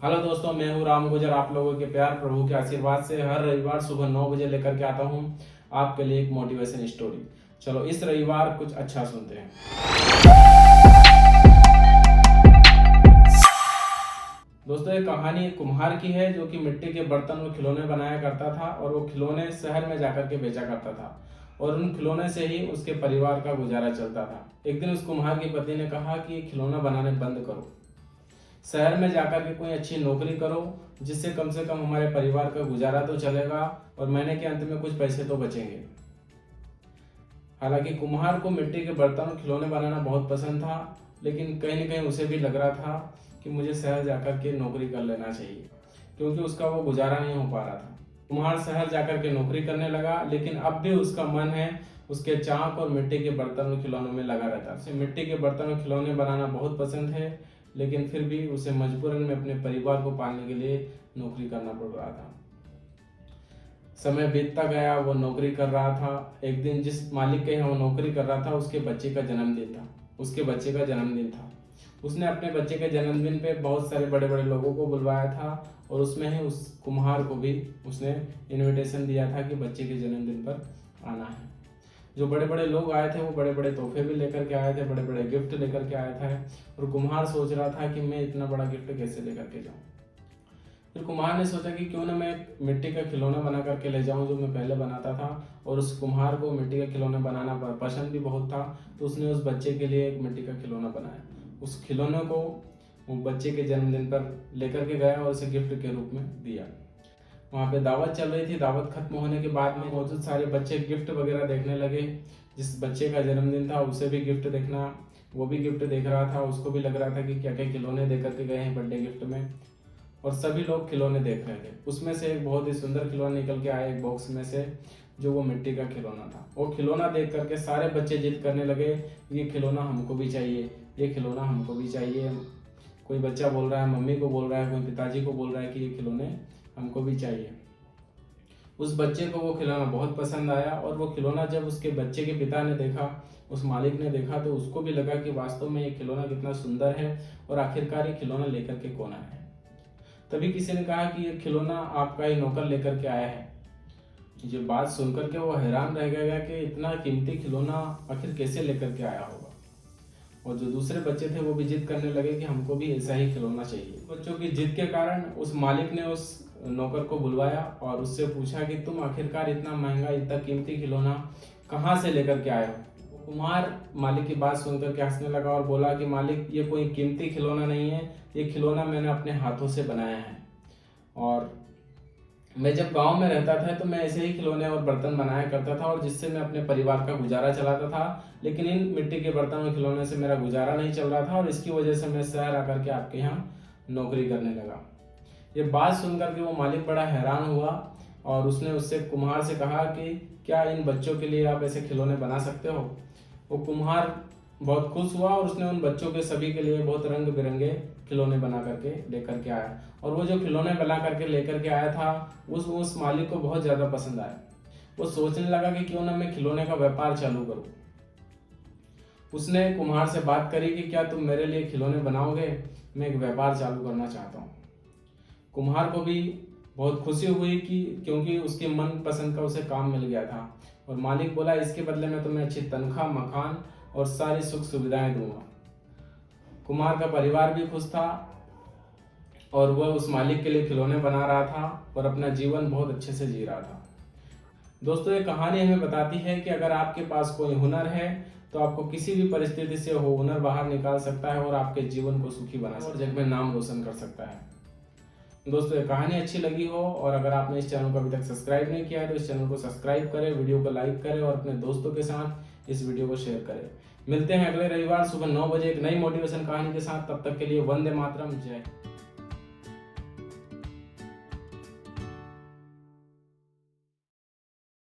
Hello दोस्तों, मैं हूँ राम गुजर। आप लोगों के प्यार प्रभु के आशीर्वाद से हर रविवार सुबह 9 बजे लेकर के आता हूँ आपके लिए एक मोटिवेशन स्टोरी। चलो इस रविवार कुछ अच्छा सुनते हैं। दोस्तों, एक कहानी एक कुम्हार की है जो कि मिट्टी के बर्तन और खिलौने बनाया करता था और वो खिलौने शहर में जाकर के बेचा करता था और उन खिलौने से ही उसके परिवार का गुजारा चलता था। एक दिन उस कुम्हार की पत्नी ने कहा कि खिलौना बनाने बंद करो, शहर में जाकर के कोई अच्छी नौकरी करो जिससे कम से कम हमारे परिवार का गुजारा तो चलेगा और महीने के अंत में कुछ पैसे तो बचेंगे। हालांकि कुम्हार को मिट्टी के बर्तन और खिलौने बनाना बहुत पसंद था, लेकिन कहीं ना कहीं उसे भी लग रहा था कि मुझे शहर जाकर के नौकरी कर लेना चाहिए, क्योंकि उसका वो गुजारा नहीं हो पा रहा था। कुम्हार शहर जाकर के नौकरी करने लगा, लेकिन अब भी उसका मन है उसके चाक और मिट्टी के बर्तन और खिलौनों में लगा रहता है। उसे मिट्टी के बर्तन और खिलौने बनाना बहुत पसंद है, लेकिन फिर भी उसे मजबूरन में अपने परिवार को पालने के लिए नौकरी करना पड़ रहा था। समय बीतता गया, वो नौकरी कर रहा था। एक दिन जिस मालिक के यहाँ वो नौकरी कर रहा था उसके बच्चे का जन्मदिन था। उसने अपने बच्चे के जन्मदिन पे बहुत सारे बड़े बड़े लोगों को बुलवाया था और उसमें ही उस कुम्हार को भी उसने इनविटेशन दिया था कि बच्चे के जन्मदिन पर आना है। जो बड़े बड़े लोग आए थे वो बड़े बड़े तोहफे भी लेकर के आए थे, बड़े बड़े गिफ्ट लेकर के आया था और कुम्हार सोच रहा था कि मैं इतना बड़ा गिफ्ट कैसे लेकर के जाऊं। फिर कुम्हार ने सोचा कि क्यों ना मैं मिट्टी का खिलौना बना करके ले जाऊं जो मैं पहले बनाता था। और उस कुम्हार को मिट्टी का खिलौना बनाना पसंद भी बहुत था, तो उसने उस बच्चे के लिए एक मिट्टी का खिलौना बनाया। उस खिलौने को वो बच्चे के जन्मदिन पर लेकर के गया और उसे गिफ्ट के रूप में दिया। वहाँ पे दावत चल रही थी। दावत खत्म होने के बाद में मौजूद सारे बच्चे गिफ्ट वगैरह देखने लगे। जिस बच्चे का जन्मदिन था उसे भी गिफ्ट देखना, वो भी गिफ्ट देख रहा था। उसको भी लग रहा था कि क्या क्या खिलौने दे करके गए हैं बर्थडे गिफ्ट में, और सभी लोग खिलौने देख रहे थे। उसमें से एक बहुत ही सुंदर खिलौना निकल के आया एक बॉक्स में से, जो वो मिट्टी का खिलौना था। वो खिलौना देख करके सारे बच्चे जिद करने लगे, ये खिलौना हमको भी चाहिए, ये खिलौना हमको भी चाहिए। कोई बच्चा बोल रहा है मम्मी को बोल रहा है, कोई पिताजी को बोल रहा है कि ये खिलौने हमको भी चाहिए। उस बच्चे को वो खिलौना बहुत पसंद आया और वो खिलौना जब उसके बच्चे के पिता ने देखा, उस मालिक ने देखा, तो उसको भी लगा कि वास्तव में ये खिलौना कितना सुंदर है और आखिरकार ये खिलौना लेकर के कौन आया है। तभी किसी ने कहा कि ये खिलौना आपका ही नौकर लेकर के आया है। ये बात सुनकर के वो हैरान रह गया कि इतना कीमती खिलौना आखिर कैसे लेकर के आया होगा। और जो दूसरे बच्चे थे वो भी जिद करने लगे कि हमको भी ऐसा ही खिलौना चाहिए। बच्चों की जिद के कारण उस मालिक ने उस नौकर को बुलवाया और उससे पूछा कि तुम आखिरकार इतना महंगा इतना कीमती खिलौना कहाँ से लेकर के आए हो। कुम्हार मालिक की बात सुनकर के हंसने लगा और बोला कि मालिक, ये कोई कीमती खिलौना नहीं है, ये खिलौना मैंने अपने हाथों से बनाया है। और मैं जब गांव में रहता था तो मैं ऐसे ही खिलौने और बर्तन बनाया करता था और जिससे मैं अपने परिवार का गुजारा चलाता था। लेकिन इन मिट्टी के बर्तन और खिलौने से मेरा गुजारा नहीं चल रहा था और इसकी वजह से मैं शहर आकर के आपके यहाँ नौकरी करने लगा। ये बात सुनकर के वो मालिक बड़ा हैरान हुआ और उसने उससे कुम्हार से कहा कि क्या इन बच्चों के लिए आप ऐसे खिलौने बना सकते हो। वो कुम्हार बहुत खुश हुआ और उसने उन बच्चों के सभी के लिए बहुत रंग बिरंगे खिलौने बना करके लेकर के आया। और वो जो खिलौने बना करके लेकर के आया था उस मालिक को बहुत ज़्यादा पसंद आया। वो सोचने लगा कि क्यों ना मैं खिलौने का व्यापार चालू करूं। उसने कुम्हार से बात करी कि क्या तुम मेरे लिए खिलौने बनाओगे, मैं एक व्यापार चालू करना चाहता हूँ। कुम्हार को भी बहुत खुशी हुई कि क्योंकि उसके मन पसंद का उसे काम मिल गया था। और मालिक बोला, इसके बदले में तुम्हें अच्छी तनख्वाह, मकान और सारी सुख सुविधाएं दूंगा। कुम्हार का परिवार भी खुश था और वह उस मालिक के लिए खिलौने बना रहा था और अपना जीवन बहुत अच्छे से जी रहा था। दोस्तों, ये कहानी हमें बताती है कि अगर आपके पास कोई हुनर है तो आपको किसी भी परिस्थिति से वो हुनर बाहर निकाल सकता है और आपके जीवन को सुखी बना सकता है और जग में नाम रोशन कर सकता है। दोस्तों, ये कहानी अच्छी लगी हो और अगर आपने इस चैनल को अभी तक सब्सक्राइब नहीं किया है तो इस चैनल को सब्सक्राइब करें, वीडियो को लाइक करें और अपने दोस्तों के साथ इस वीडियो को शेयर करें। मिलते हैं अगले रविवार सुबह 9 बजे एक नई मोटिवेशन कहानी के साथ। तब तक के लिए वंदे मातरम, जय।